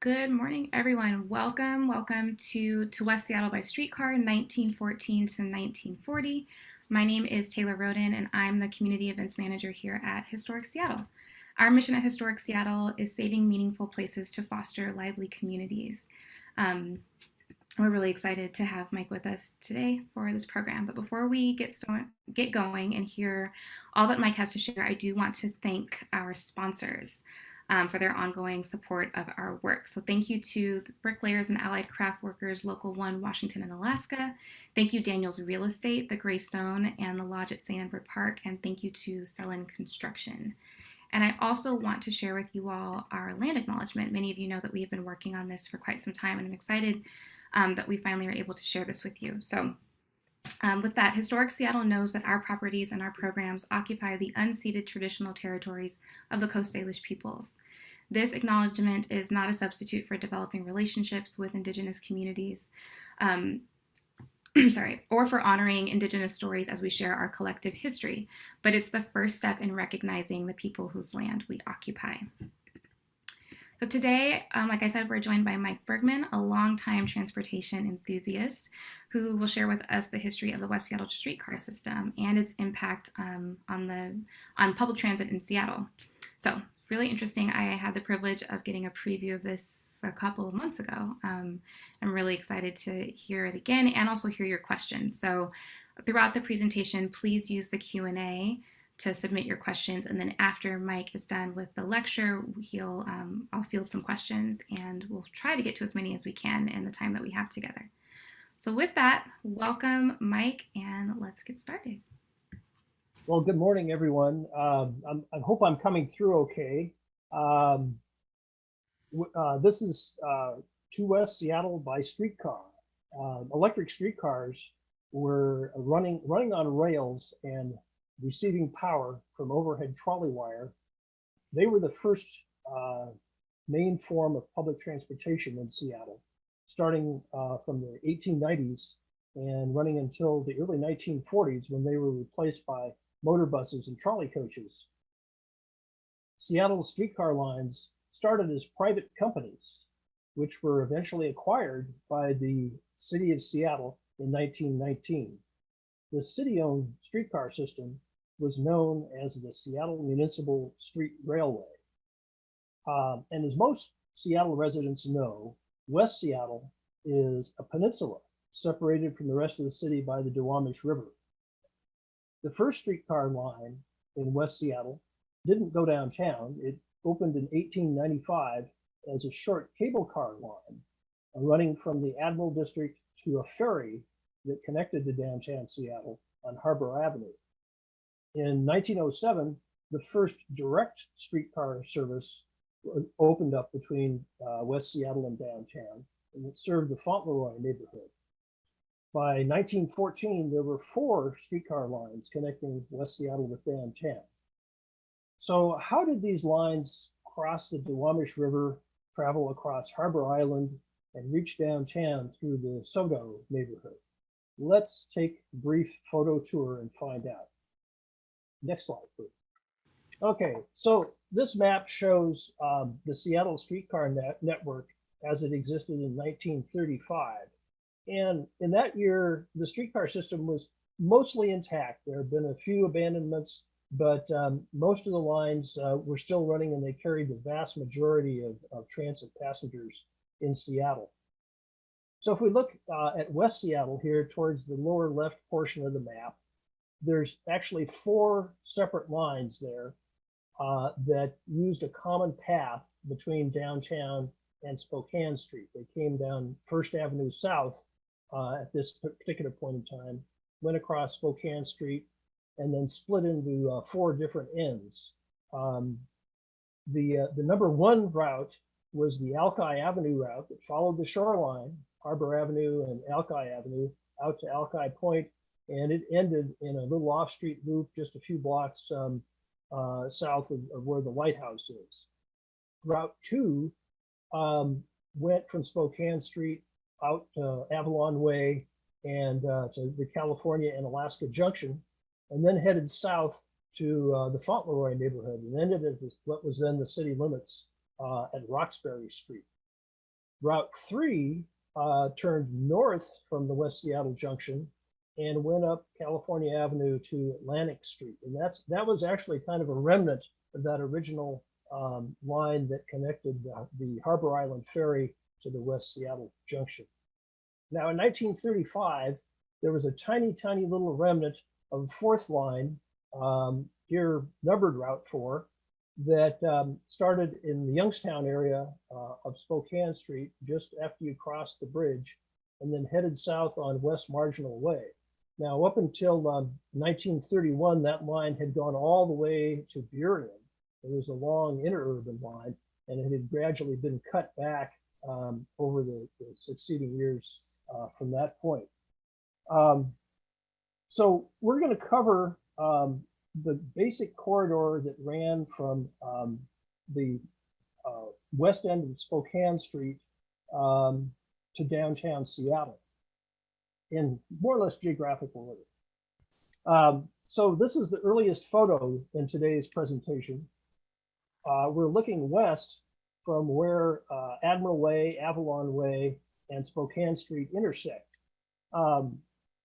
Good morning, everyone. Welcome to West Seattle by Streetcar, 1914 to 1940. My name is Taylor Roden, and I'm the Community Events Manager here at Historic Seattle. Our mission at Historic Seattle is saving meaningful places to foster lively communities. We're really excited to have Mike with us today for this program. But before we get going and hear all that Mike has to share, I do want to thank our sponsors for their ongoing support of our work. So thank you to the Bricklayers and Allied Craft Workers, Local 1, Washington and Alaska. Thank you, Daniels Real Estate, the Greystone, and the Lodge at St. Edward Park. And thank you to Sellen Construction. And I also want to share with you all our land acknowledgement. Many of you know that we have been working on this for quite some time, and I'm excited that we finally are able to share this with you. So with that, Historic Seattle knows that our properties and our programs occupy the unceded traditional territories of the Coast Salish peoples. This acknowledgement is not a substitute for developing relationships with Indigenous communities, or for honoring Indigenous stories as we share our collective history, but it's the first step in recognizing the people whose land we occupy. So today, like I said, we're joined by Mike Bergman, a longtime transportation enthusiast who will share with us the history of the West Seattle streetcar system and its impact on public transit in Seattle. So really interesting. I had the privilege of getting a preview of this a couple of months ago. I'm really excited to hear it again and also hear your questions. So throughout the presentation, please use the Q&A to submit your questions, and then after Mike is done with the lecture, I'll field some questions, and we'll try to get to as many as we can in the time that we have together. So with that, welcome, Mike, and let's get started. Well, good morning, everyone. I hope I'm coming through okay. This is to West Seattle by streetcar. Electric streetcars were running on rails and receiving power from overhead trolley wire. They were the first main form of public transportation in Seattle, starting from the 1890s and running until the early 1940s when they were replaced by motor buses and trolley coaches. Seattle's streetcar lines started as private companies, which were eventually acquired by the city of Seattle in 1919. The city-owned streetcar system was known as the Seattle Municipal Street Railway. And as most Seattle residents know, West Seattle is a peninsula separated from the rest of the city by the Duwamish River. The first streetcar line in West Seattle didn't go downtown. It opened in 1895 as a short cable car line running from the Admiral District to a ferry that connected to downtown Seattle on Harbor Avenue. In 1907, the first direct streetcar service opened up between West Seattle and downtown, and it served the Fauntleroy neighborhood. By 1914, there were 4 streetcar lines connecting West Seattle with downtown. So how did these lines cross the Duwamish River, travel across Harbor Island, and reach downtown through the Sodo neighborhood? Let's take a brief photo tour and find out. Next slide, please. Okay, so this map shows the Seattle streetcar network as it existed in 1935. And in that year, the streetcar system was mostly intact. There have been a few abandonments, but most of the lines were still running, and they carried the vast majority of transit passengers in Seattle. So if we look at West Seattle here towards the lower left portion of the map, there's actually 4 separate lines there that used a common path between downtown and Spokane Street. They came down First Avenue South at this particular point in time, went across Spokane Street, and then split into 4 different ends. The number 1 route was the Alki Avenue route that followed the shoreline, Harbor Avenue and Alki Avenue, out to Alki Point, and it ended in a little off-street loop just a few blocks south of where the Lighthouse is. Route 2 went from Spokane Street out to Avalon Way and to the California and Alaska Junction, and then headed south to the Fauntleroy neighborhood and ended at what was then the city limits at Roxbury Street. Route 3 turned north from the West Seattle Junction and went up California Avenue to Atlantic Street. And that was actually kind of a remnant of that original line that connected the Harbor Island Ferry to the West Seattle Junction. Now, in 1935, there was a tiny, tiny little remnant of a fourth line, here numbered Route 4, that started in the Youngstown area of Spokane Street, just after you crossed the bridge, and then headed south on West Marginal Way. Now, up until 1931, that line had gone all the way to Burien. It was a long interurban line, and it had gradually been cut back over the succeeding years from that point. So we're going to cover the basic corridor that ran from the west end of Spokane Street to downtown Seattle in more or less geographical order. So this is the earliest photo in today's presentation. We're looking west from where Admiral Way, Avalon Way, and Spokane Street intersect.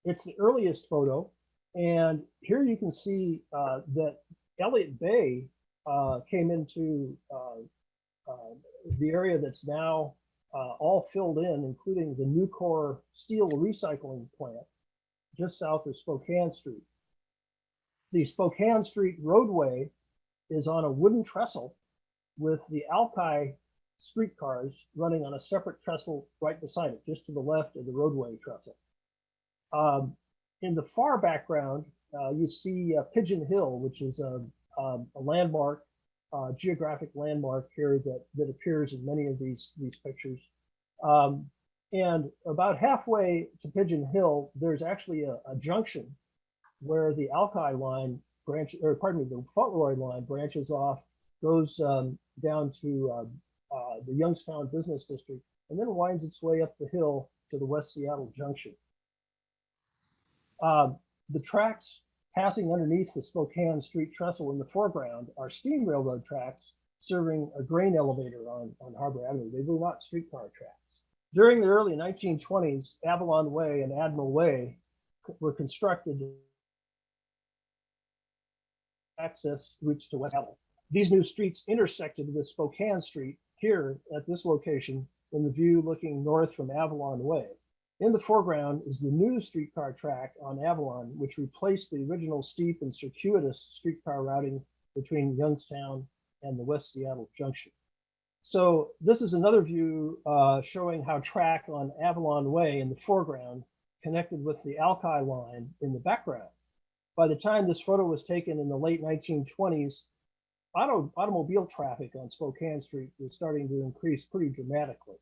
It's the earliest photo, and here you can see that Elliott Bay came into the area that's now all filled in, including the Nucor steel recycling plant just south of Spokane Street. The Spokane Street roadway is on a wooden trestle with the Alki streetcars running on a separate trestle right beside it, just to the left of the roadway trestle. In the far background, you see Pigeon Hill, which is a landmark, geographic landmark here that appears in many of these pictures. And about halfway to Pigeon Hill, there's actually a junction where the Alki line the Fauntleroy line branches off, goes down to the Youngstown Business District, and then winds its way up the hill to the West Seattle Junction. The tracks passing underneath the Spokane Street trestle in the foreground are steam railroad tracks serving a grain elevator on Harbor Avenue. They were not streetcar tracks. During the early 1920s, Avalon Way and Admiral Way were constructed to access routes to West Seattle. These new streets intersected with Spokane Street here at this location in the view looking north from Avalon Way. In the foreground is the new streetcar track on Avalon, which replaced the original steep and circuitous streetcar routing between Youngstown and the West Seattle Junction. So this is another view showing how track on Avalon Way in the foreground connected with the Alki line in the background. By the time this photo was taken in the late 1920s, automobile traffic on Spokane Street was starting to increase pretty dramatically.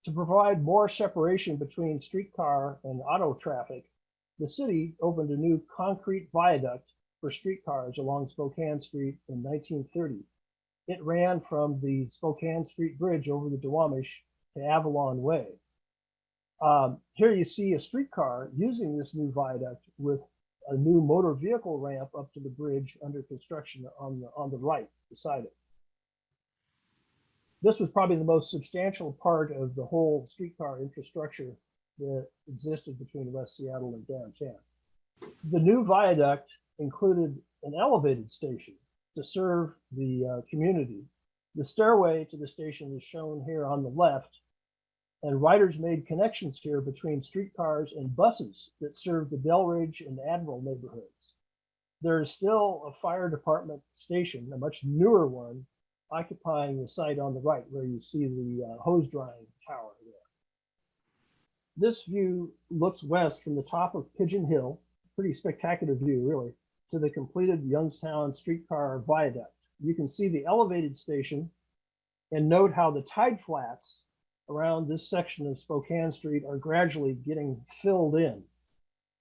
To provide more separation between streetcar and auto traffic, the city opened a new concrete viaduct for streetcars along Spokane Street in 1930. It ran from the Spokane Street Bridge over the Duwamish to Avalon Way. Here you see a streetcar using this new viaduct with a new motor vehicle ramp up to the bridge under construction on the right beside it. This was probably the most substantial part of the whole streetcar infrastructure that existed between West Seattle and downtown. The new viaduct included an elevated station to serve the community. The stairway to the station is shown here on the left, and riders made connections here between streetcars and buses that served the Delridge and Admiral neighborhoods. There is still a fire department station, a much newer one, occupying the site on the right where you see the hose drying tower there. This view looks west from the top of Pigeon Hill, pretty spectacular view really, to the completed Youngstown streetcar viaduct. You can see the elevated station and note how the tide flats around this section of Spokane Street are gradually getting filled in.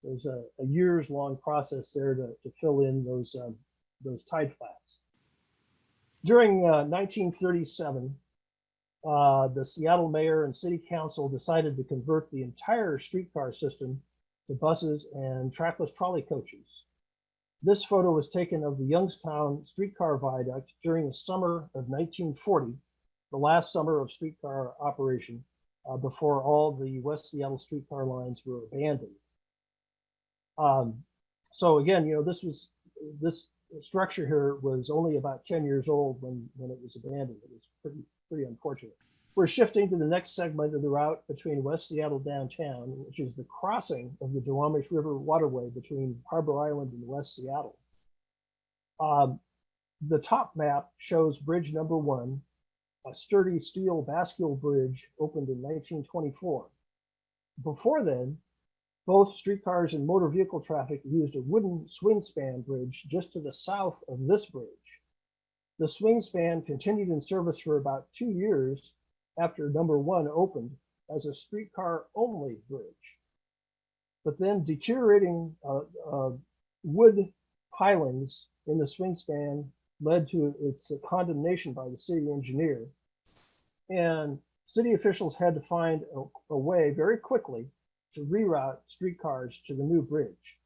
There's a years-long process there to fill in those tide flats. During 1937, the Seattle mayor and city council decided to convert the entire streetcar system to buses and trackless trolley coaches. This photo was taken of the Youngstown streetcar viaduct during the summer of 1940 the last summer of streetcar operation before all the West Seattle streetcar lines were abandoned. So again, this structure here was only about 10 years old when it was abandoned. It was pretty unfortunate. We're shifting to the next segment of the route between West Seattle downtown, which is the crossing of the Duwamish River waterway between Harbor Island and West Seattle. The top map shows bridge number 1, a sturdy steel bascule bridge opened in 1924. Before then, both streetcars and motor vehicle traffic used a wooden swing span bridge just to the south of this bridge. The swing span continued in service for about 2 years after number 1 opened as a streetcar only bridge. But then deteriorating wood pilings in the swing span led to its condemnation by the city engineer. And city officials had to find a way very quickly to reroute streetcars to the new bridge.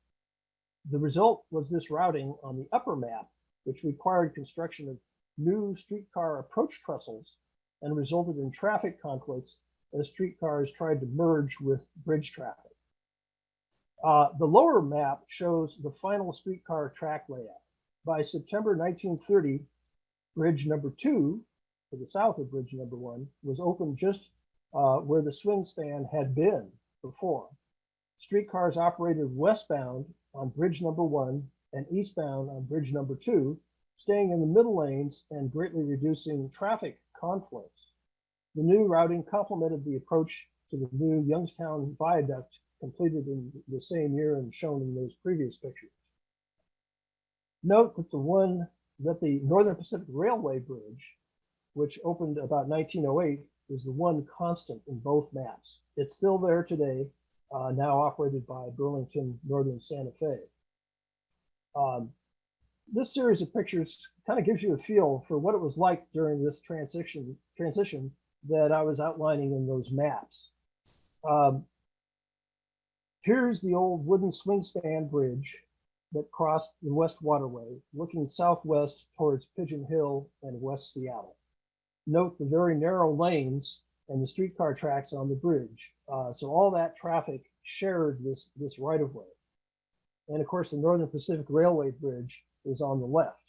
The result was this routing on the upper map, which required construction of new streetcar approach trestles and resulted in traffic conflicts as streetcars tried to merge with bridge traffic. The lower map shows the final streetcar track layout. By September 1930, bridge number 2, to the south of bridge number 1, was open just where the swing span had been before. Streetcars operated westbound on bridge number 1 and eastbound on bridge number 2, staying in the middle lanes and greatly reducing traffic conflicts. The new routing complemented the approach to the new Youngstown Viaduct completed in the same year and shown in those previous pictures. Note that the Northern Pacific Railway Bridge, which opened about 1908, is the one constant in both maps. It's still there today, now operated by Burlington Northern Santa Fe. This series of pictures kind of gives you a feel for what it was like during this transition that I was outlining in those maps. Here's the old wooden swing span bridge that crossed the West Waterway, looking southwest towards Pigeon Hill and West Seattle. Note the very narrow lanes and the streetcar tracks on the bridge. So all that traffic shared this right-of-way. And of course, the Northern Pacific Railway Bridge is on the left.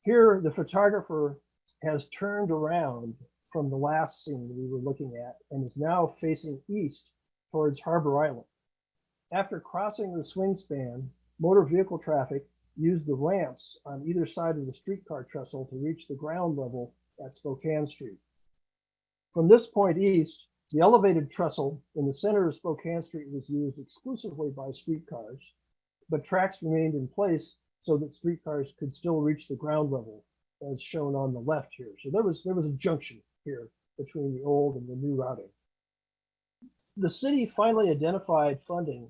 Here, the photographer has turned around from the last scene we were looking at and is now facing east towards Harbor Island. After crossing the swing span, motor vehicle traffic used the ramps on either side of the streetcar trestle to reach the ground level at Spokane Street. From this point east, the elevated trestle in the center of Spokane Street was used exclusively by streetcars, but tracks remained in place so that streetcars could still reach the ground level, as shown on the left here. So there was a junction here between the old and the new routing. The city finally identified funding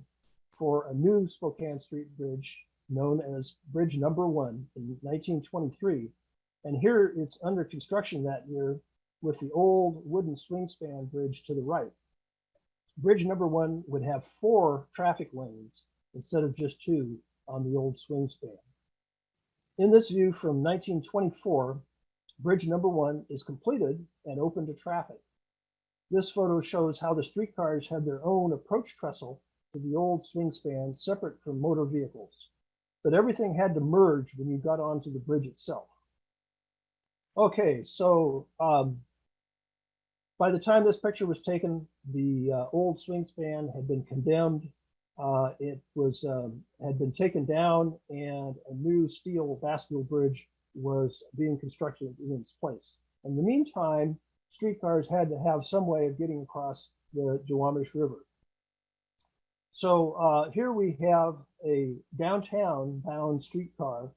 for a new Spokane Street bridge known as Bridge Number 1 in 1923. And here it's under construction that year with the old wooden swing span bridge to the right. Bridge Number 1 would have 4 traffic lanes instead of just 2 on the old swing span. In this view from 1924, Bridge Number 1 is completed and open to traffic. This photo shows how the streetcars had their own approach trestle to the old swing span separate from motor vehicles, but everything had to merge when you got onto the bridge itself. Okay, so by the time this picture was taken, the old swing span had been condemned. It had been taken down, and a new steel bascule bridge was being constructed in its place. In the meantime, streetcars had to have some way of getting across the Duwamish River. So here we have a downtown bound streetcar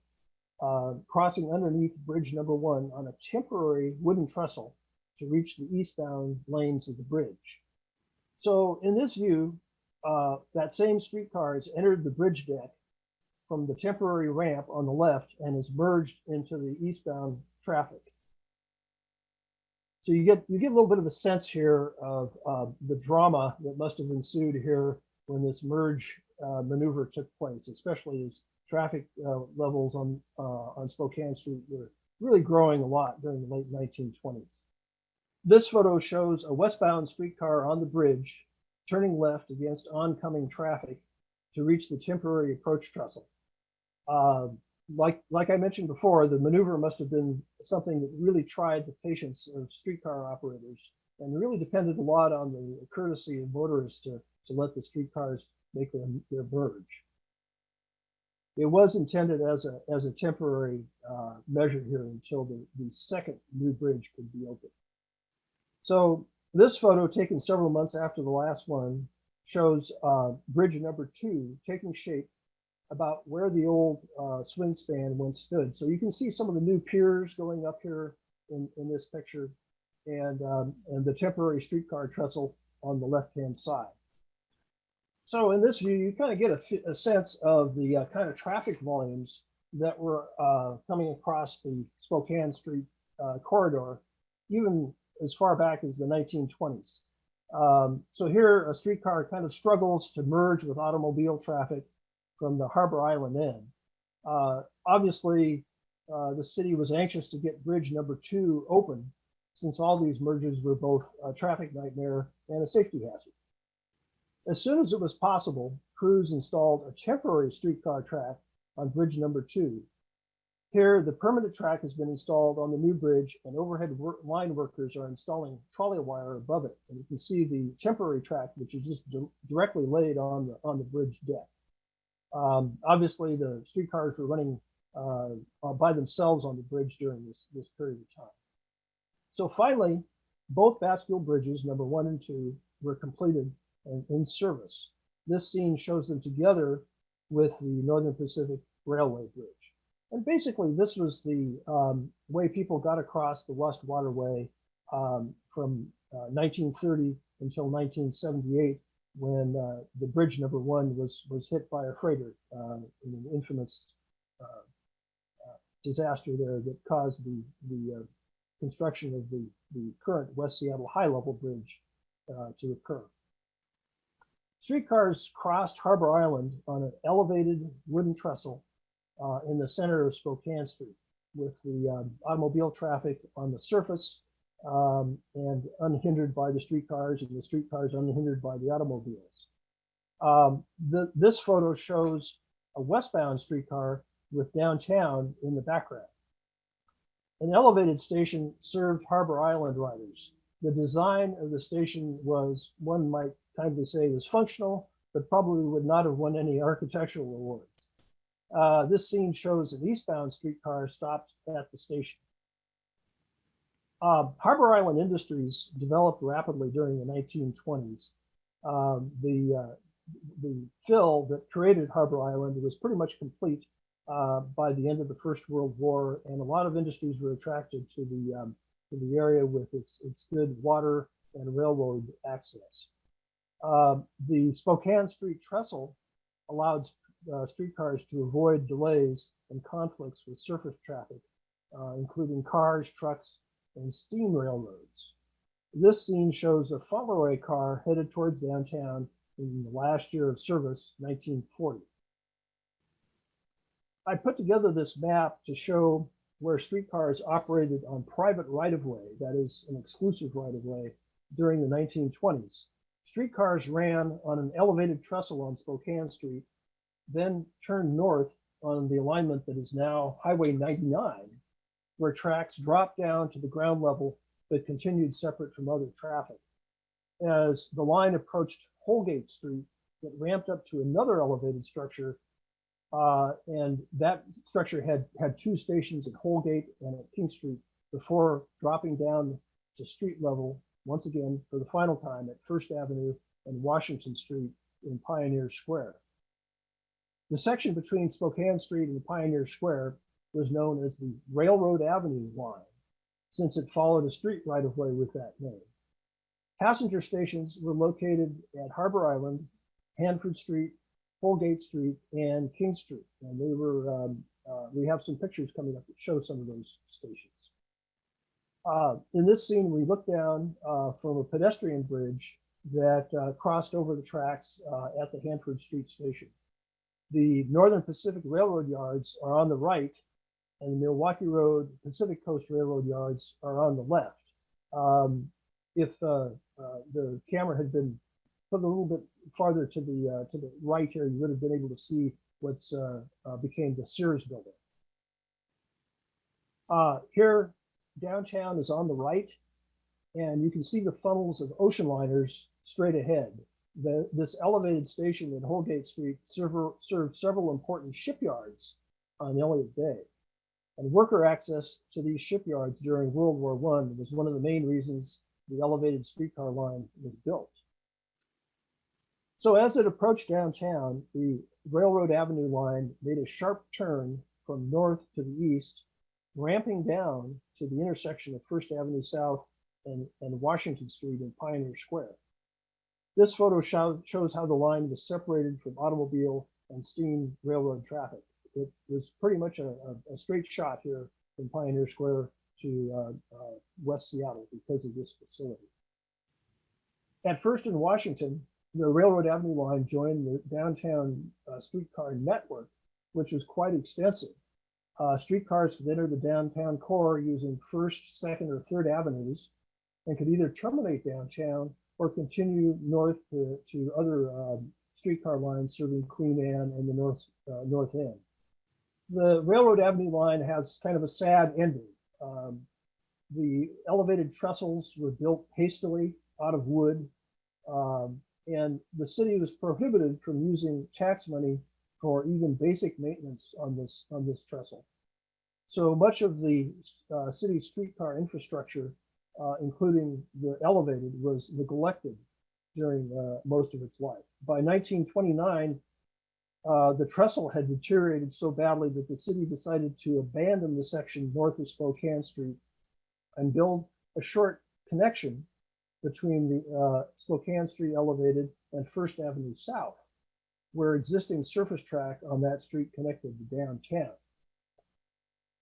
crossing underneath Bridge Number 1 on a temporary wooden trestle to reach the eastbound lanes of the bridge. So in this view, that same streetcar has entered the bridge deck from the temporary ramp on the left and is merged into the eastbound traffic. So you get a little bit of a sense here of the drama that must have ensued here when this merge maneuver took place, especially as traffic levels on Spokane Street were really growing a lot during the late 1920s. This photo shows a westbound streetcar on the bridge, turning left against oncoming traffic to reach the temporary approach trestle. Uh, like I mentioned before, the maneuver must have been something that really tried the patience of streetcar operators and really depended a lot on the courtesy of motorists to let the streetcars make their merge. It was intended as a temporary measure here until the second new bridge could be opened. So this photo, taken several months after the last one, shows bridge number 2 taking shape about where the old swing span once stood. So you can see some of the new piers going up here in this picture, and the temporary streetcar trestle on the left-hand side. So in this view, you kind of get a sense of the kind of traffic volumes that were coming across the Spokane Street corridor, even as far back as the 1920s. So here, a streetcar kind of struggles to merge with automobile traffic from the Harbor Island end. Obviously, the city was anxious to get bridge number 2 open, since all these mergers were both a traffic nightmare and a safety hazard. As soon as it was possible, crews installed a temporary streetcar track on bridge number 2. Here, the permanent track has been installed on the new bridge, and overhead line workers are installing trolley wire above it. And you can see the temporary track, which is just directly laid on the bridge deck. Obviously, the streetcars were running by themselves on the bridge during this period of time. So finally, both bascule bridges, number 1 and 2, were completed and in service. This scene shows them together with the Northern Pacific Railway Bridge. And basically, this was the way people got across the West Waterway from 1930 until 1978, when the bridge number 1 was hit by a freighter in an infamous disaster there that caused the construction of the current West Seattle High Level Bridge to occur. Streetcars crossed Harbor Island on an elevated wooden trestle in the center of Spokane Street, with the automobile traffic on the surface and unhindered by the streetcars, and the streetcars unhindered by the automobiles. This photo shows a westbound streetcar with downtown in the background. An elevated station served Harbor Island riders. The design of the station was, one might kindly say, was functional, but probably would not have won any architectural awards. This scene shows an eastbound streetcar stopped at the station. Harbor Island industries developed rapidly during the 1920s. The fill that created Harbor Island was pretty much complete by the end of the First World War, and a lot of industries were attracted to the area with its good water and railroad access. The Spokane Street trestle allowed streetcars to avoid delays and conflicts with surface traffic, including cars, trucks, and steam railroads. This scene shows a follow-away car headed towards downtown in the last year of service, 1940. I put together this map to show where streetcars operated on private right-of-way, that is, an exclusive right-of-way, during the 1920s. Streetcars ran on an elevated trestle on Spokane Street, then turned north on the alignment that is now Highway 99, where tracks dropped down to the ground level but continued separate from other traffic. As the line approached Holgate Street, it ramped up to another elevated structure, and that structure had 2 stations at Holgate and at King Street before dropping down to street level once again for the final time at First Avenue and Washington Street in Pioneer Square. The section between Spokane Street and Pioneer Square was known as the Railroad Avenue line, since it followed a street right-of-way with that name. Passenger stations were located at Harbor Island, Hanford Street, Holgate Street, and King Street. And they were, we have some pictures coming up that show some of those stations. In this scene, we look down from a pedestrian bridge that crossed over the tracks at the Hanford Street station. The Northern Pacific Railroad yards are on the right, and the Milwaukee Road Pacific Coast Railroad yards are on the left. If the camera had been put a little bit farther to the right here, you would have been able to see what's became the Sears building. Here, downtown is on the right, and you can see the funnels of ocean liners straight ahead. This elevated station in Holgate Street served several important shipyards on Elliott Bay. And worker access to these shipyards during World War I was one of the main reasons the elevated streetcar line was built. So as it approached downtown, the Railroad Avenue line made a sharp turn from north to the east, ramping down to the intersection of First Avenue South and Washington Street in Pioneer Square. This photo shows how the line was separated from automobile and steam railroad traffic. It was pretty much a straight shot here from Pioneer Square to West Seattle because of this facility. At first in Washington, the Railroad Avenue line joined the downtown streetcar network, which was quite extensive. Streetcars could enter the downtown core using First, Second, or Third Avenues and could either terminate downtown or continue north to other streetcar lines serving Queen Anne and the North End. The Railroad Avenue line has kind of a sad ending. The elevated trestles were built hastily out of wood, and the city was prohibited from using tax money for even basic maintenance on this trestle. So much of the city streetcar infrastructure, including the elevated, was neglected during most of its life. By 1929, the trestle had deteriorated so badly that the city decided to abandon the section north of Spokane Street and build a short connection between the Spokane Street elevated and First Avenue South, where existing surface track on that street connected to downtown.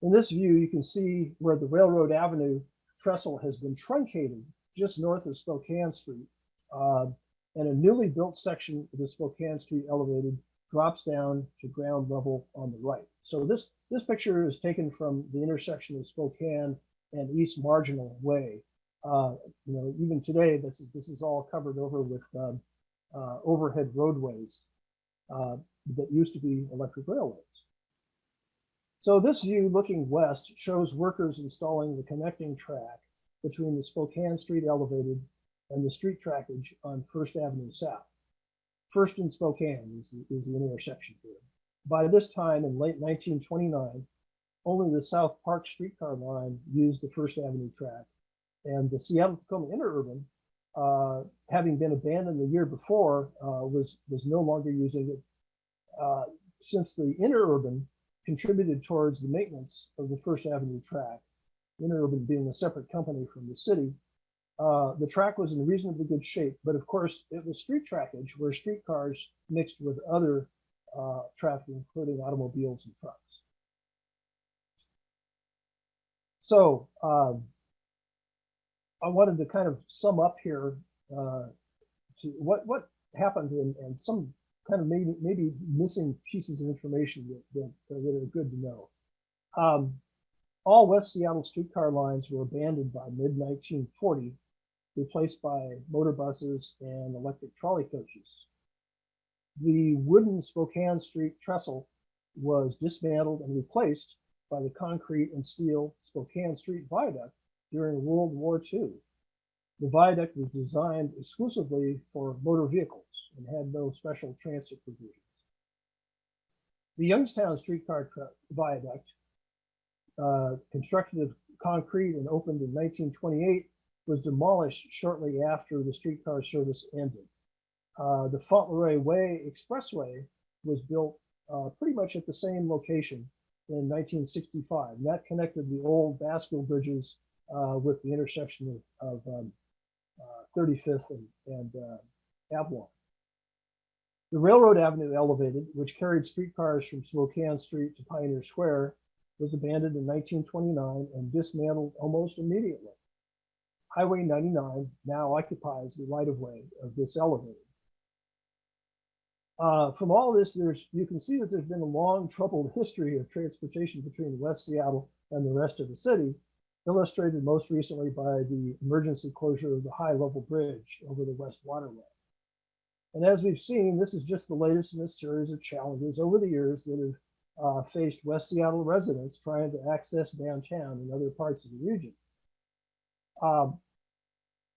In this view, you can see where the Railroad Avenue trestle has been truncated just north of Spokane Street, and a newly built section of the Spokane Street elevated drops down to ground level on the right. So this picture is taken from the intersection of Spokane and East Marginal Way. Even today, this is all covered over with overhead roadways that used to be electric railways. So this view looking west shows workers installing the connecting track between the Spokane Street elevated and the street trackage on First Avenue South. First and Spokane is the intersection here. By this time in late 1929, only the South Park streetcar line used the First Avenue track, and the Seattle-Tacoma Interurban, having been abandoned the year before, was no longer using it, since the Interurban contributed towards the maintenance of the First Avenue track, Interurban being a separate company from the city. The track was in reasonably good shape, but of course it was street trackage where streetcars mixed with other traffic, including automobiles and trucks. So I wanted to kind of sum up here to what happened and some kind of maybe missing pieces of information that are good to know. All West Seattle streetcar lines were abandoned by mid-1940, replaced by motor buses and electric trolley coaches. The wooden Spokane Street trestle was dismantled and replaced by the concrete and steel Spokane Street viaduct during World War II. The viaduct was designed exclusively for motor vehicles and had no special transit provisions. The Youngstown streetcar viaduct, constructed of concrete and opened in 1928, was demolished shortly after the streetcar service ended. The Fauntleroy Way Expressway was built pretty much at the same location in 1965, and that connected the old Basque bridges with the intersection of 35th and Avalon. The Railroad Avenue elevated, which carried streetcars from Spokane Street to Pioneer Square, was abandoned in 1929 and dismantled almost immediately. Highway 99 now occupies the right-of-way of this elevated. From all of this, you can see that there's been a long troubled history of transportation between West Seattle and the rest of the city, illustrated most recently by the emergency closure of the high-level bridge over the West Waterway. And as we've seen, this is just the latest in a series of challenges over the years that have faced West Seattle residents trying to access downtown and other parts of the region.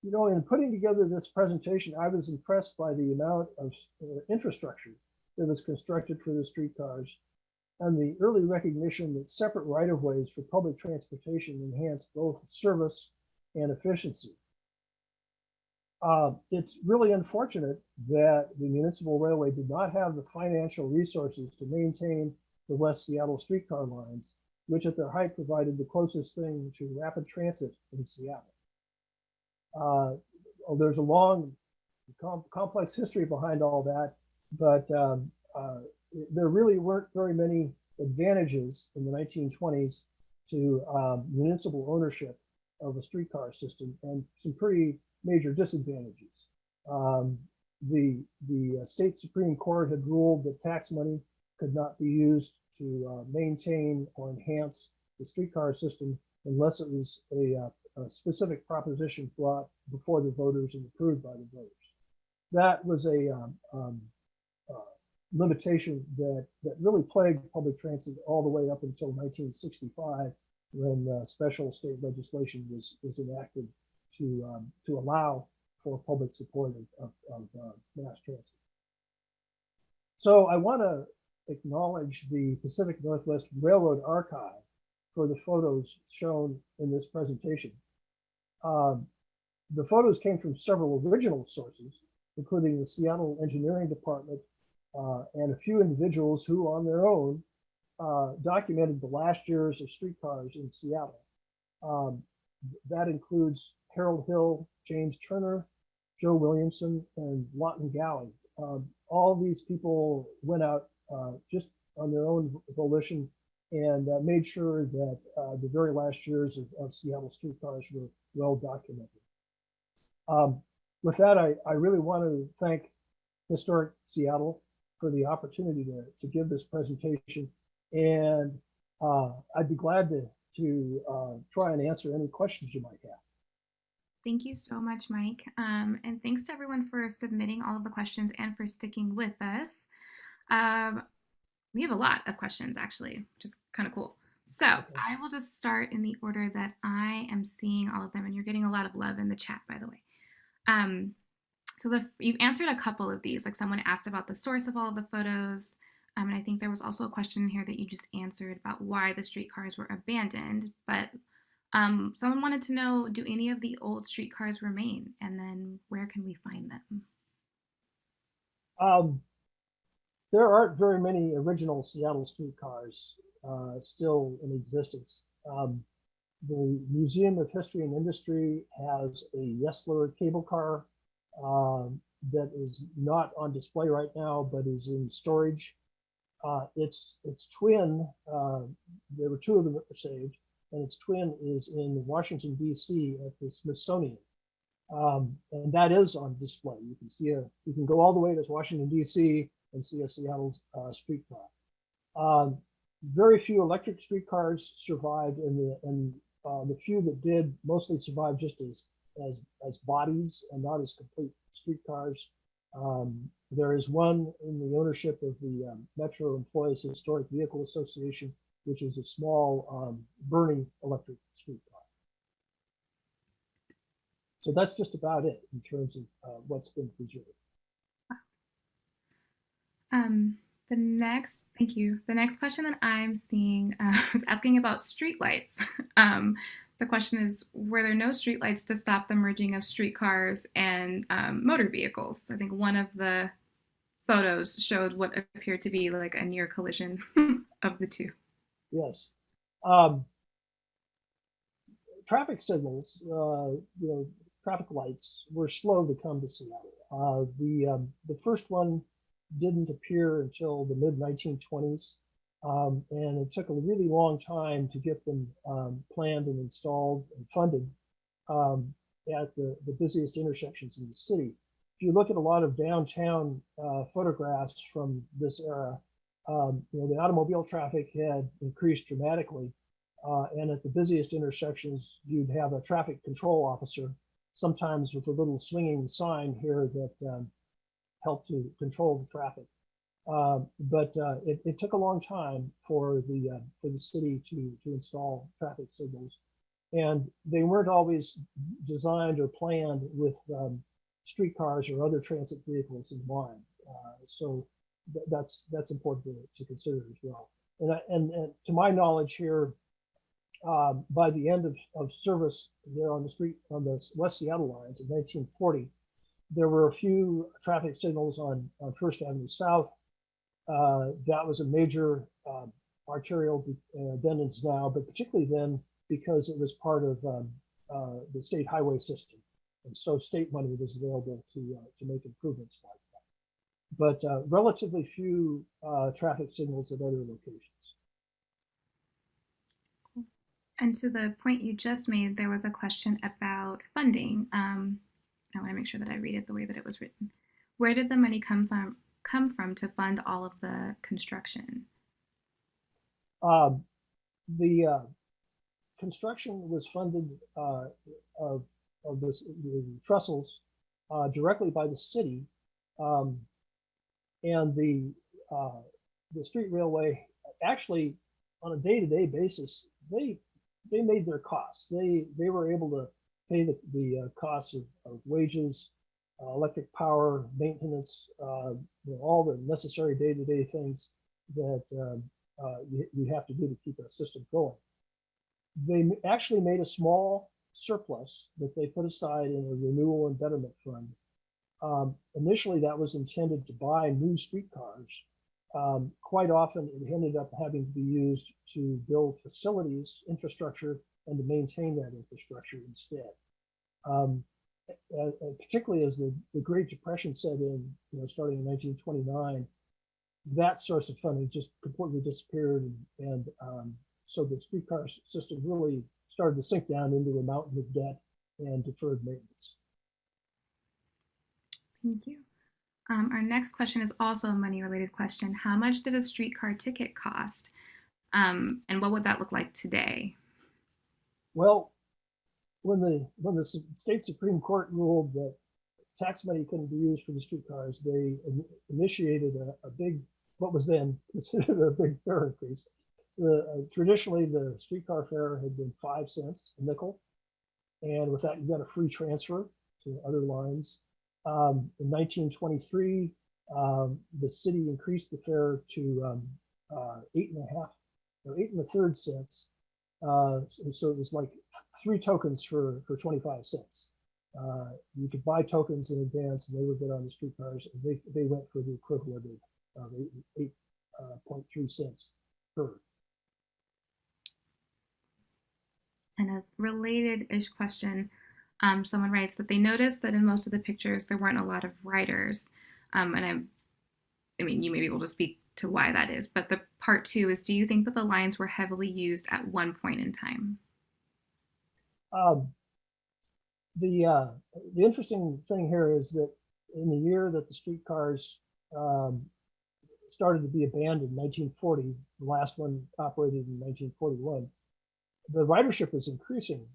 You know, in putting together this presentation, I was impressed by the amount of infrastructure that was constructed for the streetcars and the early recognition that separate right-of-ways for public transportation enhance both service and efficiency. It's really unfortunate that the municipal railway did not have the financial resources to maintain the West Seattle streetcar lines, which at their height provided the closest thing to rapid transit in Seattle. There's a long, complex history behind all that, but there really weren't very many advantages in the 1920s to municipal ownership of a streetcar system, and some pretty major disadvantages. The state Supreme Court had ruled that tax money could not be used to maintain or enhance the streetcar system unless it was a specific proposition brought before the voters and approved by the voters. That was a limitation that really plagued public transit all the way up until 1965, when special state legislation was enacted to allow for public support of mass transit. So I want to acknowledge the Pacific Northwest Railroad Archive for the photos shown in this presentation. The photos came from several original sources, including the Seattle Engineering Department and a few individuals who, on their own, documented the last years of streetcars in Seattle. That includes Harold Hill, James Turner, Joe Williamson, and Lawton Galley. All these people went out just on their own volition and made sure that the very last years of Seattle streetcars were well documented. With that, I really want to thank Historic Seattle for the opportunity to give this presentation, and I'd be glad to try and answer any questions you might have. Thank you so much, Mike. And thanks to everyone for submitting all of the questions and for sticking with us. We have a lot of questions, actually, which is kind of cool. So I will just start in the order that I am seeing all of them, and you're getting a lot of love in the chat, by the way. So you've answered a couple of these, like someone asked about the source of all of the photos, and I think there was also a question here that you just answered about why the streetcars were abandoned, but someone wanted to know, do any of the old streetcars remain, and then where can we find them? There aren't very many original Seattle streetcars still in existence. The Museum of History and Industry has a Yesler cable car that is not on display right now, but is in storage. Its twin, there were two of them that were saved, and its twin is in Washington, D.C. at the Smithsonian. And that is on display. You can see you can go all the way to Washington, D.C. and see a Seattle streetcar. Very few electric streetcars survived, and the few that did mostly survived just as bodies and not as complete streetcars. There is one in the ownership of the Metro Employees Historic Vehicle Association, which is a small burning electric streetcar. So that's just about it in terms of what's been preserved. Thank you. The next question that I'm seeing is asking about streetlights. The question is, were there no streetlights to stop the merging of streetcars and motor vehicles? I think one of the photos showed what appeared to be like a near collision of the two. Yes. Traffic signals, traffic lights were slow to come to Seattle. The first one didn't appear until the mid-1920s, and it took a really long time to get them planned and installed and funded at the busiest intersections in the city. if you look at a lot of downtown photographs from this era, the automobile traffic had increased dramatically. And at the busiest intersections, you'd have a traffic control officer, sometimes with a little swinging sign here that helped to control the traffic. But it took a long time for the city to install traffic signals, and they weren't always designed or planned with streetcars or other transit vehicles in mind. So that's important to consider as well. And to my knowledge here, by the end of service there on the West Seattle lines in 1940, there were a few traffic signals on First Avenue South. That was a major arterial then and now, but particularly then because it was part of the state highway system, and so state money was available to make improvements like that. But relatively few traffic signals at other locations. And to the point you just made, there was a question about funding. I want to make sure that I read it the way that it was written. Where did the money come from to fund all of the construction? The construction was funded of the trestles directly by the city, and the street railway actually, on a day-to-day basis, they made their costs. They were able to pay the costs of wages, electric power, maintenance, all the necessary day-to-day things that you have to do to keep a system going. They actually made a small surplus that they put aside in a renewal and betterment fund. Initially, that was intended to buy new streetcars. Quite often, it ended up having to be used to build facilities, infrastructure, and to maintain that infrastructure instead. Particularly as the Great Depression set in, starting in 1929, that source of funding just completely disappeared, and so the streetcar system really started to sink down into a mountain of debt and deferred maintenance. Thank you. Our next question is also a money-related question. How much did a streetcar ticket cost, and what would that look like today? Well, when the state Supreme Court ruled that tax money couldn't be used for the streetcars, they initiated a big, what was then considered a big fare increase. Traditionally, the streetcar fare had been 5 cents a nickel, and with that, you got a free transfer to other lines. In 1923, the city increased the fare to 8.1/3 cents. So it was like 3 tokens for 25 cents. You could buy tokens in advance, and they would get on the streetcars, and they went for the equivalent of 8.3 cents per. And a related-ish question, someone writes that they noticed that in most of the pictures there weren't a lot of riders, and I mean, you may be able to speak to why that is, but the part 2 is, do you think that the lines were heavily used at one point in time? The interesting thing here is that in the year that the streetcars started to be abandoned, 1940, the last one operated in 1941, the ridership was increasing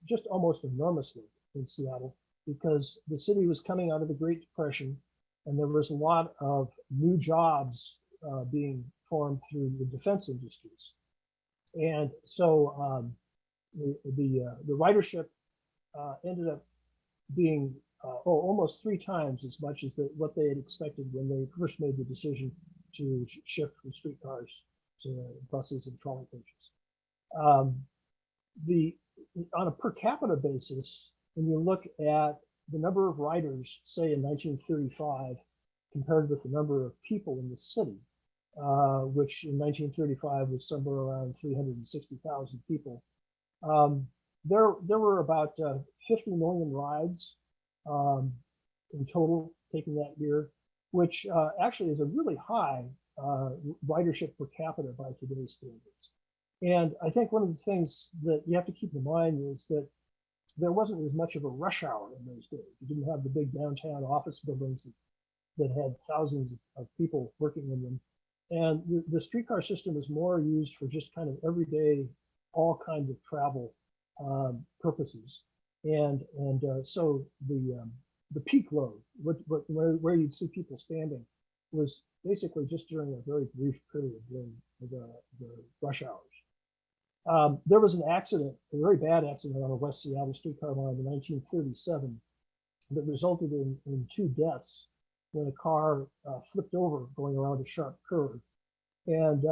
just almost enormously in Seattle because the city was coming out of the Great Depression, and there was a lot of new jobs being formed through the defense industries. And so the ridership ended up being almost 3 times as much as what they had expected when they first made the decision to shift from streetcars to buses and trolley coaches. On a per capita basis, when you look at the number of riders, say in 1935, compared with the number of people in the city, which in 1935 was somewhere around 360,000 people, there were about 50 million rides in total taken that year, which actually is a really high ridership per capita by today's standards. And I think one of the things that you have to keep in mind is that there wasn't as much of a rush hour in those days. You didn't have the big downtown office buildings that had thousands of people working in them. And the streetcar system is more used for just kind of everyday, all kinds of travel purposes. So the peak load, where you'd see people standing, was basically just during a very brief period during the rush hours. There was an accident, a very bad accident on the West Seattle streetcar line in 1937 that resulted in 2 deaths when a car flipped over going around a sharp curve. And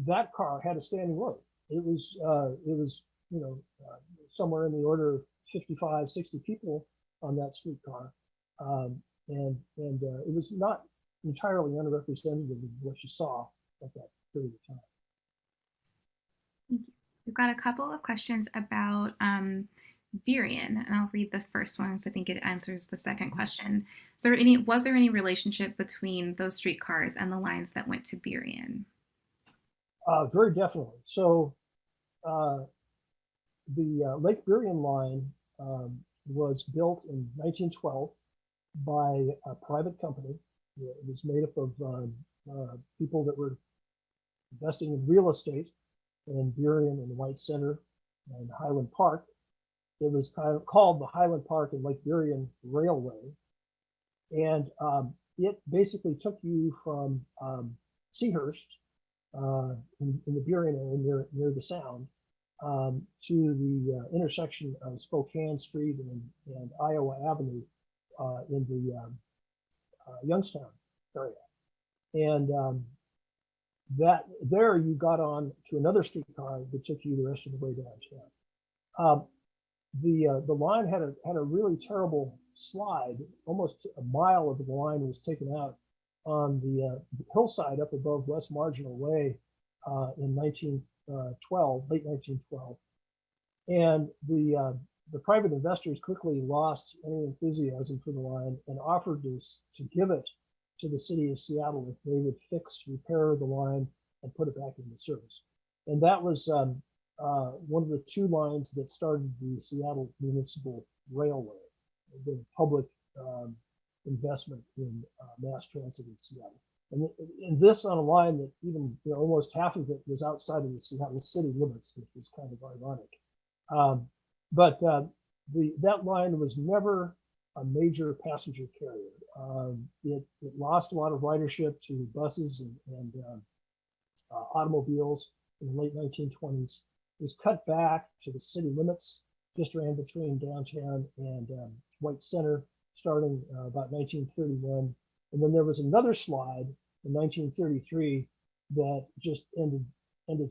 that car had a standing load. It was somewhere in the order of 55, 60 people on that streetcar. And it was not entirely unrepresentative of what you saw at that period of time. We've got a couple of questions about Burien, and I'll read the first one because I think it answers the second question. Was there any relationship between those streetcars and the lines that went to Burien? Very definitely. So the Lake Burien line was built in 1912 by a private company. It was made up of people that were investing in real estate in Burien and White Center and Highland Park. It was kind of called the Highland Park and Lake Burien Railway. And it basically took you from Seahurst in the Burien area near the Sound to the intersection of Spokane Street and Iowa Avenue in the Youngstown area. And there you got on to another streetcar that took you the rest of the way downtown. The line had a really terrible slide. Almost a mile of the line was taken out on the hillside up above West Marginal Way in 1912, late 1912. And the private investors quickly lost any enthusiasm for the line and offered to give it to the city of Seattle if they would repair the line and put it back into service. And that was one of the 2 lines that started the Seattle Municipal Railway, the public investment in mass transit in Seattle. And this on a line that even almost half of it was outside of the Seattle city limits, which was kind of ironic. But that line was never a major passenger carrier. It lost a lot of ridership to buses and automobiles in the late 1920s. It was cut back to the city limits, just ran between downtown and White Center, starting about 1931. And then there was another slide in 1933 that just ended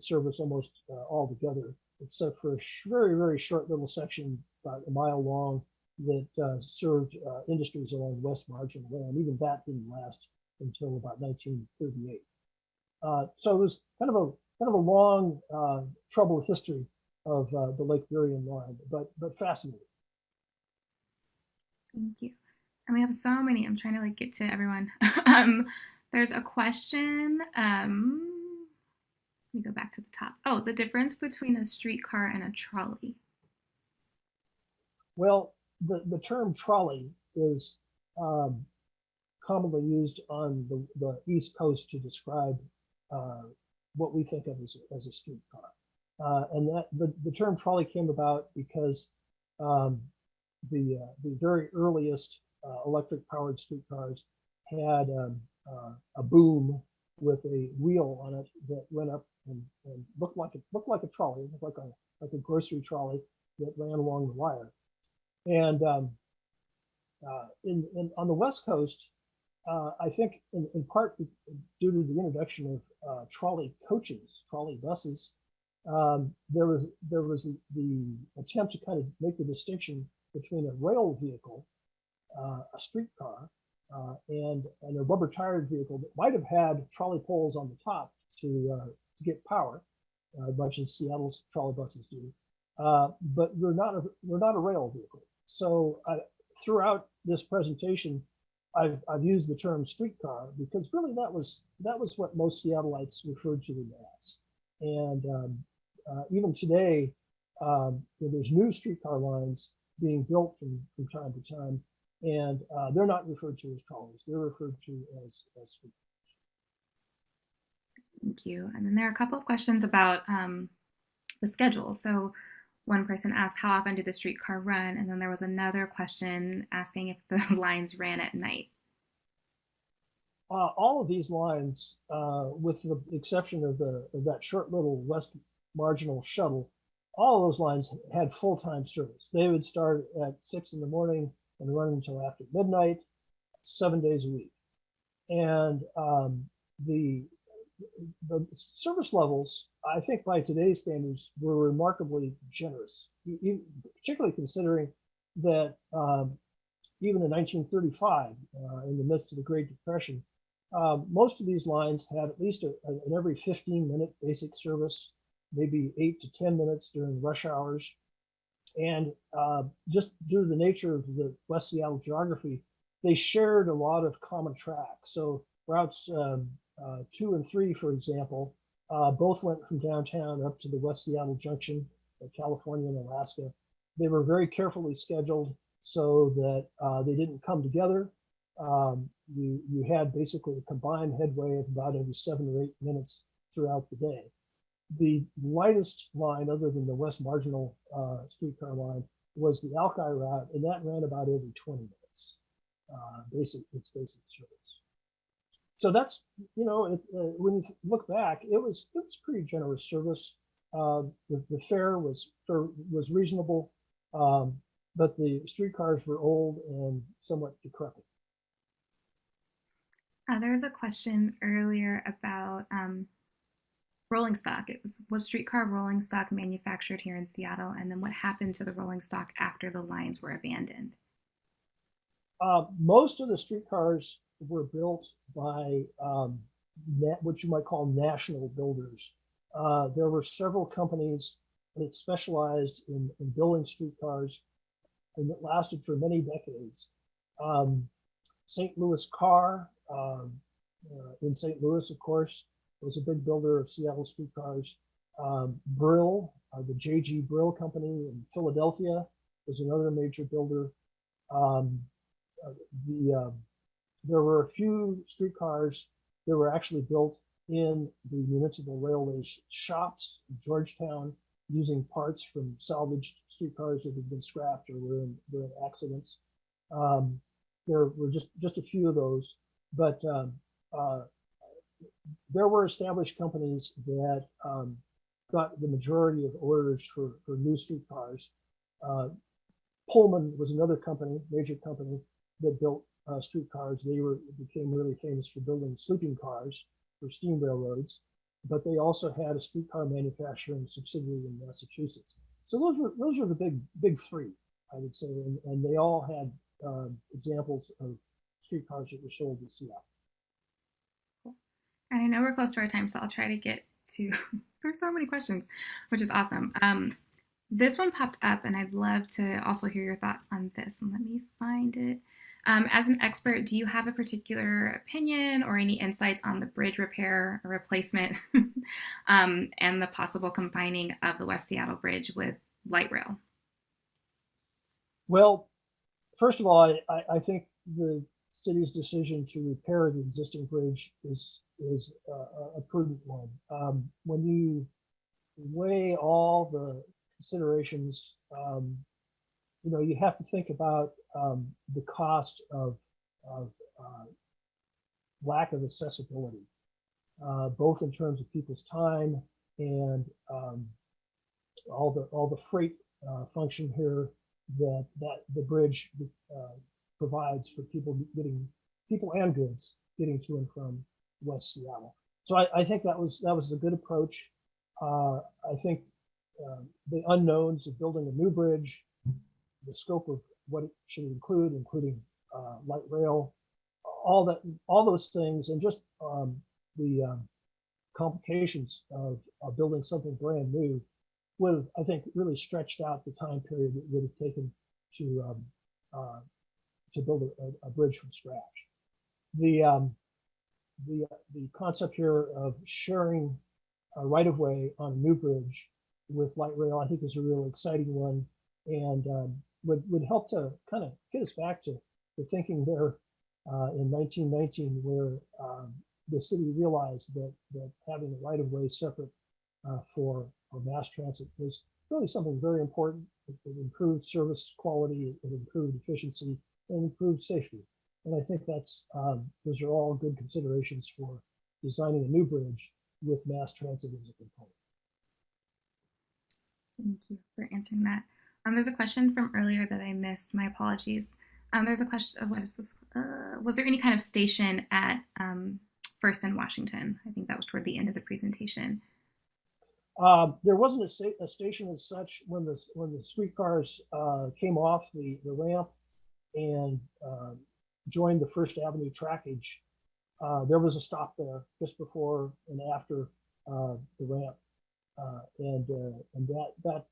service almost altogether, except for a very, very short little section, about a mile long, that served industries along West Marginal Way, and even that didn't last until about 1938. So it was kind of a long, troubled history of the Lake Burien line, but fascinating. Thank you. And we have so many. I'm trying to get to everyone. There's a question. Let me go back to the top. Oh, the difference between a streetcar and a trolley. Well, the term trolley is commonly used on the East Coast to describe what we think of as a streetcar. And that the term trolley came about because the very earliest electric powered streetcars had a boom with a wheel on it that went up and looked like a trolley, it looked like a grocery trolley that ran along the wire. And on the West Coast, I think in part due to the introduction of trolley coaches, trolley buses, there was the attempt to kind of make the distinction between a rail vehicle, a streetcar, and a rubber tired vehicle that might have had trolley poles on the top to get power, much as Seattle's trolley buses do. But we're not a rail vehicle. So throughout this presentation, I've used the term streetcar because really that was what most Seattleites referred to them as. And even today, there's new streetcar lines being built from time to time, and they're not referred to as trolleys. They're referred to as streetcars. Thank you. And then there are a couple of questions about the schedule. So one person asked, how often do the streetcar run? And then there was another question asking if the lines ran at night. All of these lines, with the exception of that short little west marginal shuttle, all of those lines had full-time service. They would start at 6 in the morning and run until after midnight, 7 days a week. And the service levels, I think by today's standards, were remarkably generous, particularly considering that even in 1935, in the midst of the Great Depression, most of these lines had at least an every 15-minute basic service, maybe 8 to 10 minutes during rush hours. And just due to the nature of the West Seattle geography, they shared a lot of common tracks. So routes 2 and 3, for example, both went from downtown up to the West Seattle Junction of California and Alaska. They were very carefully scheduled so that they didn't come together. You had basically a combined headway of about every 7 or 8 minutes throughout the day. The lightest line, other than the West Marginal streetcar line, was the Alki route, and that ran about every 20 minutes. Its basic service. So that's, when you look back, it was pretty generous service. The fare was reasonable, but the streetcars were old and somewhat decrepit. There was a question earlier about rolling stock. Was streetcar rolling stock manufactured here in Seattle? And then what happened to the rolling stock after the lines were abandoned? Most of the streetcars were built by what you might call national builders. There were several companies that specialized in building streetcars, and that lasted for many decades. St. Louis Car in St. Louis, of course, was a big builder of Seattle streetcars. Brill, the J.G. Brill Company in Philadelphia, was another major builder. There were a few streetcars that were actually built in the municipal railway shops in Georgetown, using parts from salvaged streetcars that had been scrapped or were in accidents. There were just a few of those, but there were established companies that got the majority of orders for new streetcars. Pullman was another company, major company, that built streetcars. They became really famous for building sleeping cars for steam railroads, but they also had a streetcar manufacturing subsidiary in Massachusetts. So those were the big three, I would say, and they all had examples of streetcars that were sold in Seattle. And I know we're close to our time, so I'll try to get to. There's so many questions, which is awesome. This one popped up, and I'd love to also hear your thoughts on this. And let me find it. As an expert, do you have a particular opinion or any insights on the bridge repair or replacement and the possible combining of the West Seattle Bridge with light rail? Well, first of all, I think the city's decision to repair the existing bridge is a prudent one. When you weigh all the considerations, you have to think about the cost of lack of accessibility, both in terms of people's time and all the freight function here that the bridge provides for people and goods getting to and from West Seattle. So I think that was a good approach. I think the unknowns of building a new bridge, the scope of what it should include, including light rail, all those things, and just the complications of building something brand new would have, I think, really stretched out the time period it would have taken to build a bridge from scratch. The concept here of sharing a right-of-way on a new bridge with light rail, I think is a real exciting one, and would help to kind of get us back to the thinking there in 1919, where the city realized that having a right of way separate for mass transit was really something very important. It improved service quality, it improved efficiency, and improved safety. And I think that's those are all good considerations for designing a new bridge with mass transit as a component. Thank you for answering that. There's a question from earlier that I missed. My apologies. There's a question. What is this? Was there any kind of station at First and Washington? I think that was toward the end of the presentation. There wasn't a station as such when the streetcars came off the ramp and joined the First Avenue trackage. There was a stop there just before and after the ramp, and that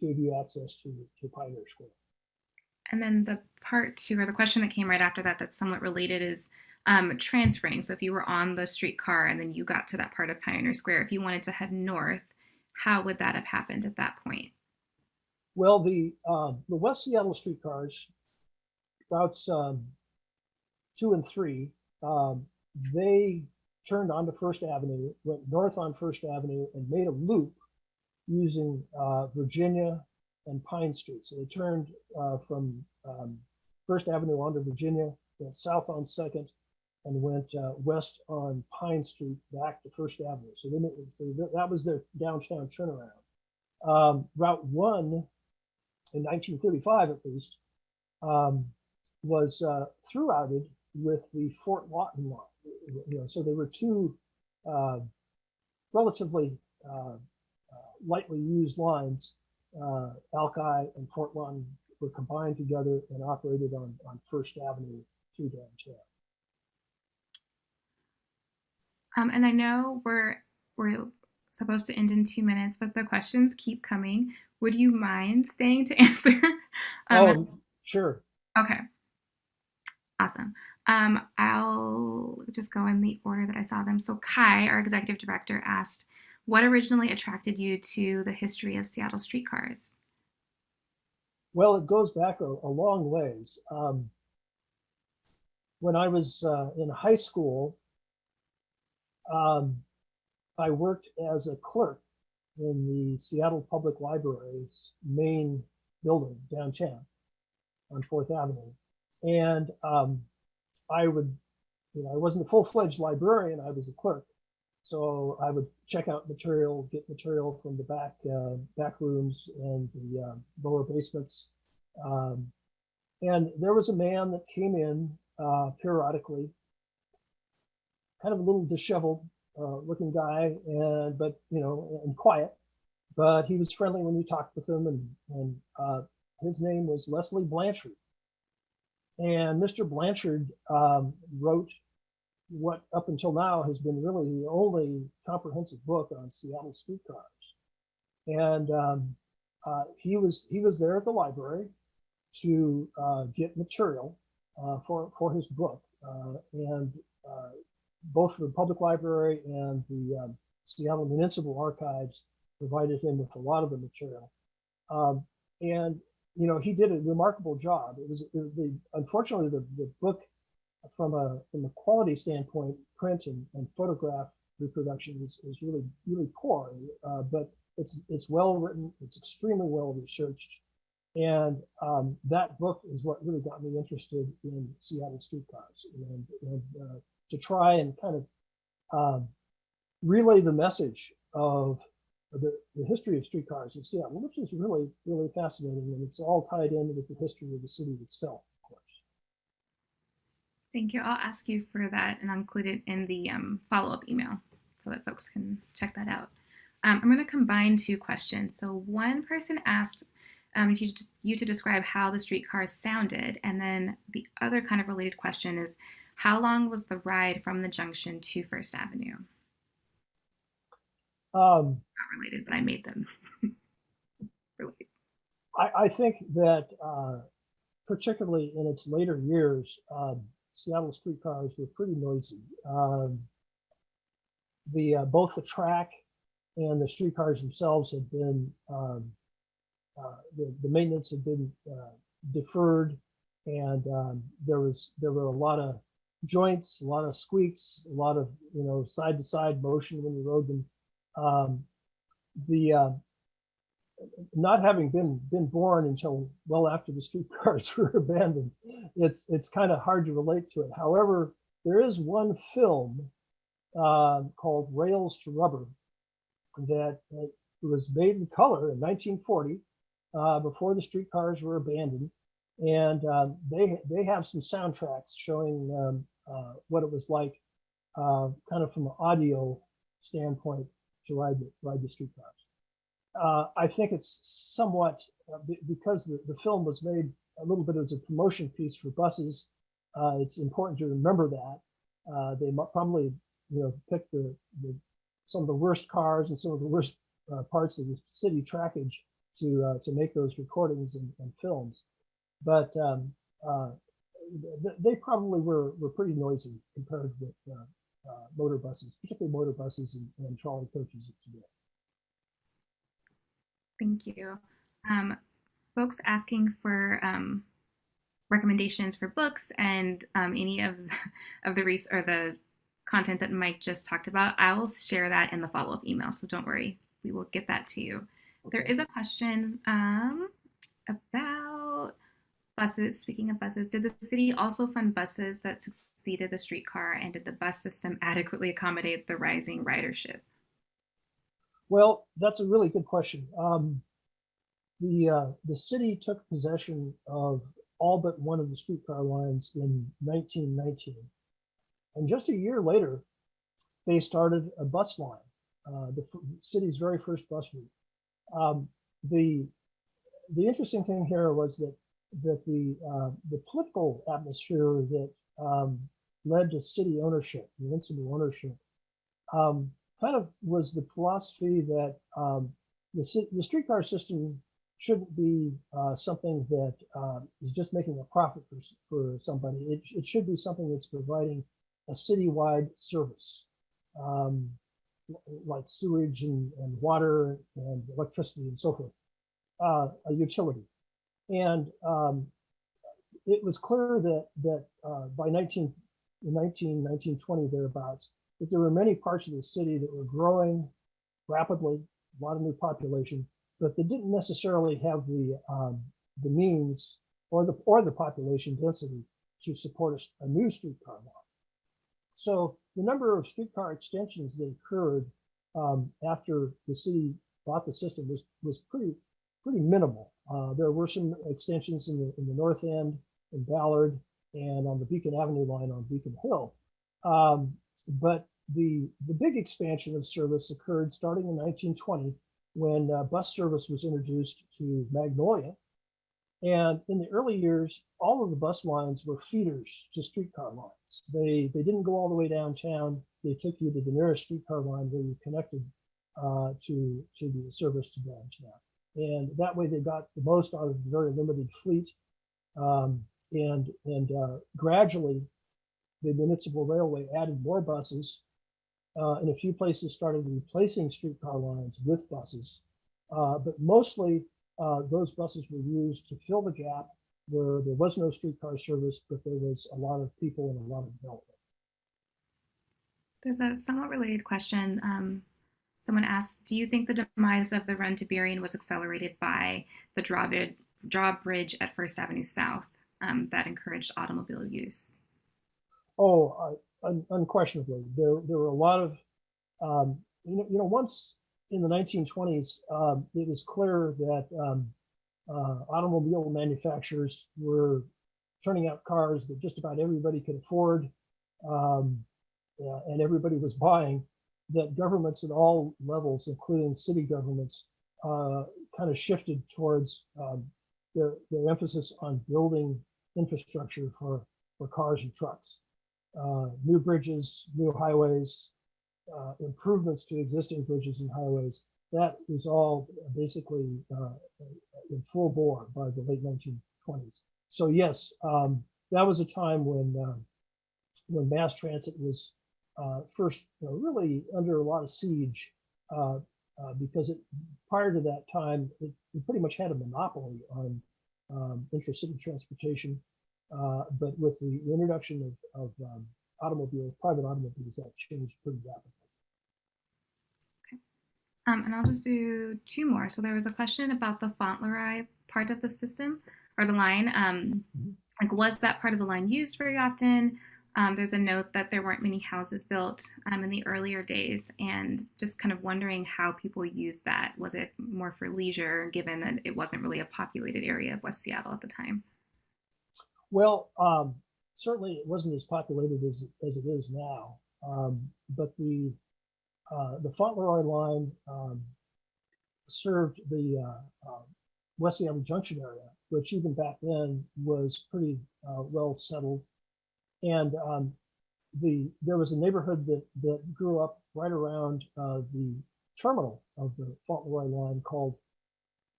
gave you access to Pioneer Square. And then the part two, or the question that came right after that, that's somewhat related, is transferring. So if you were on the streetcar and then you got to that part of Pioneer Square, if you wanted to head north, how would that have happened at that point? Well, the West Seattle streetcars, routes 2 and 3, they turned onto First Avenue, went north on First Avenue, and made a loop using Virginia and Pine Street. So they turned from First Avenue onto Virginia, went south on Second, and went west on Pine Street back to First Avenue. So that was their downtown turnaround. Route 1, in 1935 at least, was throughout with the Fort Lawton line. So there were two relatively lightly used lines. Alki and Fort Lawton were combined together and operated on First Avenue to downtown. And I know we're supposed to end in 2 minutes, but the questions keep coming. Would you mind staying to answer? Sure. Okay. Awesome. I'll just go in the order that I saw them. So Kai, our executive director, asked, what originally attracted you to the history of Seattle streetcars? Well, it goes back a long ways. When I was in high school, I worked as a clerk in the Seattle Public Library's main building downtown on 4th Avenue. And I wasn't a full-fledged librarian, I was a clerk. So I would check out material, get material from the back rooms and the lower basements. And there was a man that came in periodically, kind of a little disheveled looking guy, and quiet, but he was friendly when you talked with him, and his name was Leslie Blanchard. And Mr. Blanchard wrote what up until now has been really the only comprehensive book on Seattle streetcars. And he was there at the library to get material for his book, and both the public library and the Seattle Municipal Archives provided him with a lot of the material. And he did a remarkable job. Unfortunately, the book, from a quality standpoint, print and photograph reproduction is really poor. But it's well written. It's extremely well researched, and that book is what really got me interested in Seattle streetcars, and to try and kind of relay the message of the history of streetcars in Seattle, which is really, really fascinating, and it's all tied in with the history of the city itself, of course. Thank you. I'll ask you for that, and I'll include it in the follow-up email so that folks can check that out. I'm going to combine two questions. So one person asked you to describe how the streetcars sounded, and then the other kind of related question is, how long was the ride from the junction to First Avenue? Not related, but I made them relate. I think that particularly in its later years, Seattle streetcars were pretty noisy. Both the track and the streetcars themselves had been the maintenance had been deferred, and there were a lot of joints, a lot of squeaks, a lot of side to side motion when you rode them. The Not having been born until well after the streetcars were abandoned, it's kind of hard to relate to it. However, there is one film called Rails to Rubber that was made in color in 1940, before the streetcars were abandoned, and they have some soundtracks showing what it was like, kind of from an audio standpoint, to ride the streetcars. I think it's somewhat because the film was made a little bit as a promotion piece for buses. It's important to remember that they probably picked some of the worst cars and some of the worst parts of the city trackage to make those recordings and films, but they probably were pretty noisy compared with motor buses, particularly motor buses and trolley coaches today. Thank you. Folks asking for recommendations for books and any of the content that Mike just talked about, I will share that in the follow-up email. So don't worry, we will get that to you. Okay. There is a question about buses. Speaking of buses, did the city also fund buses that succeeded the streetcar, and did the bus system adequately accommodate the rising ridership? Well, that's a really good question. The city took possession of all but one of the streetcar lines in 1919, and just a year later, they started a bus line, the city's very first bus route. The interesting thing here was that the political atmosphere that led to city ownership, municipal ownership, kind of was the philosophy that the streetcar system shouldn't be something that is just making a profit for somebody. It should be something that's providing a citywide service, like sewage and water and electricity and so forth, a utility. And it was clear that by 1920 thereabouts, that there were many parts of the city that were growing rapidly, a lot of new population, but they didn't necessarily have the means or the population density to support a new streetcar line. So the number of streetcar extensions that occurred after the city bought the system was pretty minimal. There were some extensions in the North End, in Ballard, and on the Beacon Avenue line on Beacon Hill. But the big expansion of service occurred starting in 1920 when bus service was introduced to Magnolia. And in the early years, all of the bus lines were feeders to streetcar lines. They didn't go all the way downtown. They took you to the nearest streetcar line where you connected to the service to downtown. And that way they got the most out of the very limited fleet. And gradually, the municipal railway added more buses. In a few places started replacing streetcar lines with buses. But mostly those buses were used to fill the gap where there was no streetcar service, but there was a lot of people and a lot of development. There's a somewhat related question. Someone asked, do you think the demise of the run to Burien was accelerated by the drawbridge at First Avenue South that encouraged automobile use? Oh, unquestionably. There were a lot of, once in the 1920s, it was clear that automobile manufacturers were turning out cars that just about everybody could afford, and everybody was buying, that governments at all levels, including city governments, kind of shifted towards their emphasis on building infrastructure for cars and trucks. New bridges, new highways, improvements to existing bridges and highways. That was all basically in full bore by the late 1920s. So yes, that was a time when mass transit was first really under a lot of siege. because prior to that time, it pretty much had a monopoly on intracity transportation. But with the introduction of automobiles, private automobiles, that changed pretty rapidly. And I'll just do two more. So there was a question about the Fauntleroy part of the system or the line. Like, was that part of the line used very often? There's a note that there weren't many houses built in the earlier days, and just kind of wondering how people used that. Was it more for leisure, given that it wasn't really a populated area of West Seattle at the time? Well, certainly it wasn't as populated as it is now. But the Fauntleroy line served the West Seattle Junction area, which even back then was pretty well settled. And there was a neighborhood that grew up right around the terminal of the Fauntleroy line called,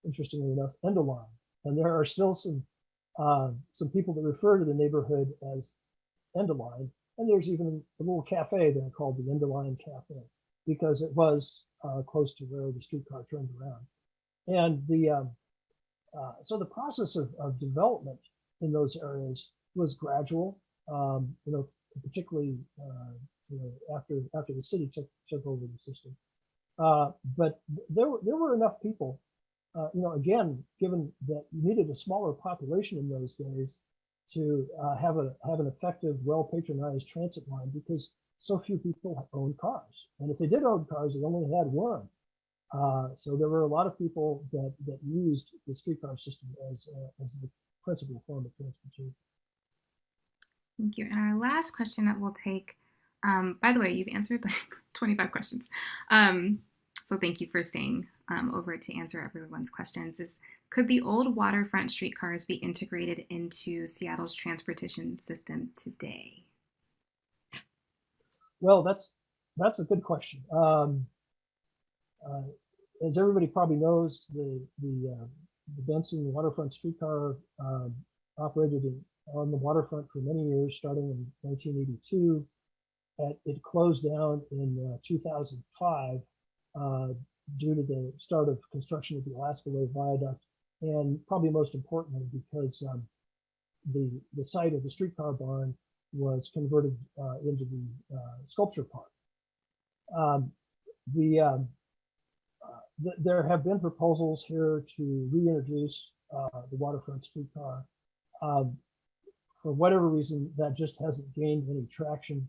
interestingly enough, Endoline. And there are still some people that refer to the neighborhood as Endoline. And there's even a little cafe there called the Endoline Cafe, because it was close to where the streetcar turned around. And so the process of development in those areas was gradual, particularly after the city took over the system. But there were enough people, again, given that you needed a smaller population in those days to have an effective, well-patronized transit line, because so few people owned cars. And if they did own cars, they only had one. So there were a lot of people that used the streetcar system as the principal form of transportation. Thank you. And our last question that we'll take, by the way, you've answered like 25 questions. So thank you for staying over to answer everyone's questions. Could the old waterfront streetcars be integrated into Seattle's transportation system today? Well, that's a good question. As everybody probably knows, the Benson waterfront streetcar operated on the waterfront for many years, starting in 1982. It closed down in 2005 due to the start of construction of the Alaska Way Viaduct, and probably most importantly because the site of the streetcar barn was converted into the sculpture park. There have been proposals here to reintroduce the waterfront streetcar. For whatever reason, that just hasn't gained any traction.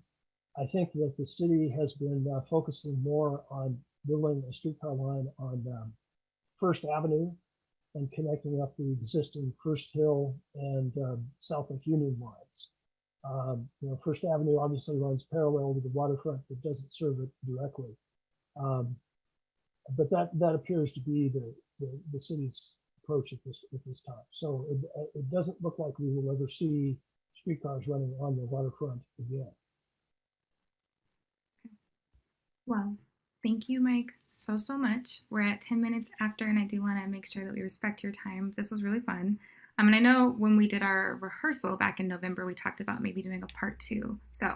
I think that the city has been focusing more on building a streetcar line on First Avenue and connecting up the existing First Hill and South Lake Union lines. First Avenue obviously runs parallel to the waterfront, but doesn't serve it directly. But that appears to be the city's approach at this time. So it doesn't look like we will ever see streetcars running on the waterfront again. Well, thank you, Mike, so much. We're at 10 minutes after, and I do want to make sure that we respect your time. This was really fun. And I know when we did our rehearsal back in November, we talked about maybe doing a part 2. So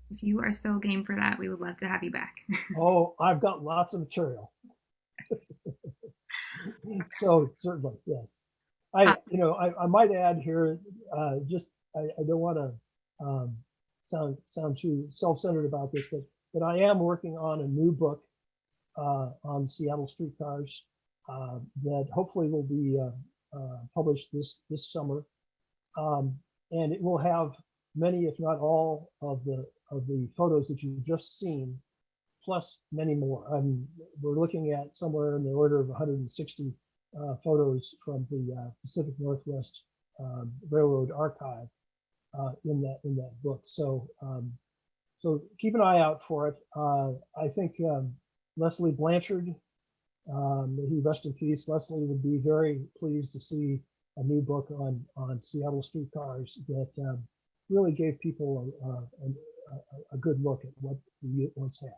if you are still game for that, we would love to have you back. Oh, I've got lots of material. So certainly, yes. I might add here, I don't want to sound too self-centered about this, but I am working on a new book on Seattle streetcars that hopefully will be published this summer, and it will have many, if not all, of the photos that you've just seen, plus many more. We're looking at somewhere in the order of 160 photos from the Pacific Northwest Railroad Archive in that book. So keep an eye out for it. I think Leslie Blanchard, may he rest in peace, Leslie would be very pleased to see a new book on Seattle streetcars that really gave people a good look at what we once had.